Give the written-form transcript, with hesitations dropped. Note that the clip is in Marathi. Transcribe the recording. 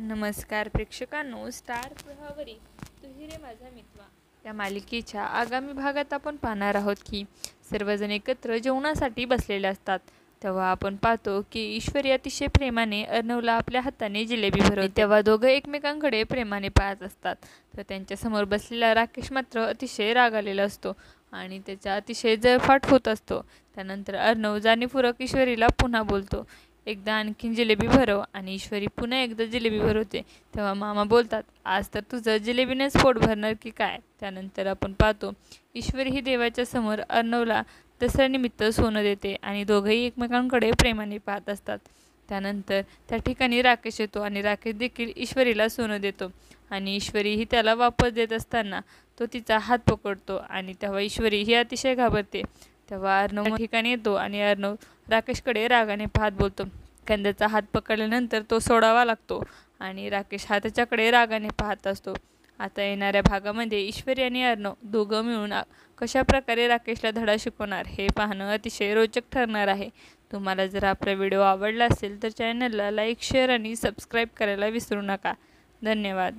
नमस्कार प्रेक्षकांनो, स्टार प्रवाहावरील तुझी रे माझा मितवा या मालिकेच्या आगामी भागात आपण पाहणार आहोत की सर्वजण एकत्र जेवणासाठी बसलेले असतात. तेव्हा आपण पाहतो की ईश्वरी अतिशय प्रेमाने अर्णवला आपल्या हाताने जिलेबी भरवते. तेव्हा दोघं एकमेकांकडे प्रेमाने पाहत असतात. तर त्यांच्यासमोर बसलेला राकेश मात्र अतिशय राग आलेला असतो आणि त्याचा अतिशय जळफाट होत असतो. त्यानंतर अर्णव जाणीवपूर्वक ईश्वरीला पुन्हा बोलतो, एकदा आणखीन जिलेबी भरव, आणि ईश्वरी पुन्हा एकदा जिलेबी भरवते. तेव्हा मामा बोलतात, आज तर तुझं जिलेबीनेच पोट भरणार की काय. त्यानंतर आपण पाहतो ईश्वरी ही देवाच्या समोर अर्णवला दसऱ्यानिमित्त सोनं देते आणि दोघंही एकमेकांकडे प्रेमाने पाहत असतात. त्यानंतर त्या ठिकाणी राकेश येतो आणि राकेश देखील ईश्वरीला सोनं देतो आणि ईश्वरी ही त्याला वापस देत असताना तो तिचा हात पकडतो आणि तेव्हा ईश्वरी ही अतिशय घाबरते. तेव्हा अर्णव ठिकाणी येतो आणि अर्णव राकेशकडे रागाने पाहत बोलतो. कंद्याचा हात पकडल्यानंतर तो सोडावा लागतो आणि राकेश हा त्याच्याकडे रागाने पाहत असतो. आता येणाऱ्या भागामध्ये ईश्वरी आणि अर्णव दोघं मिळून कशा प्रकारे राकेशला धडा शिकवणार हे पाहणं अतिशय रोचक ठरणार आहे. तुम्हाला जर आपला व्हिडिओ आवडला असेल तर चॅनलला लाईक, शेअर आणि सबस्क्राईब करायला विसरू नका. धन्यवाद.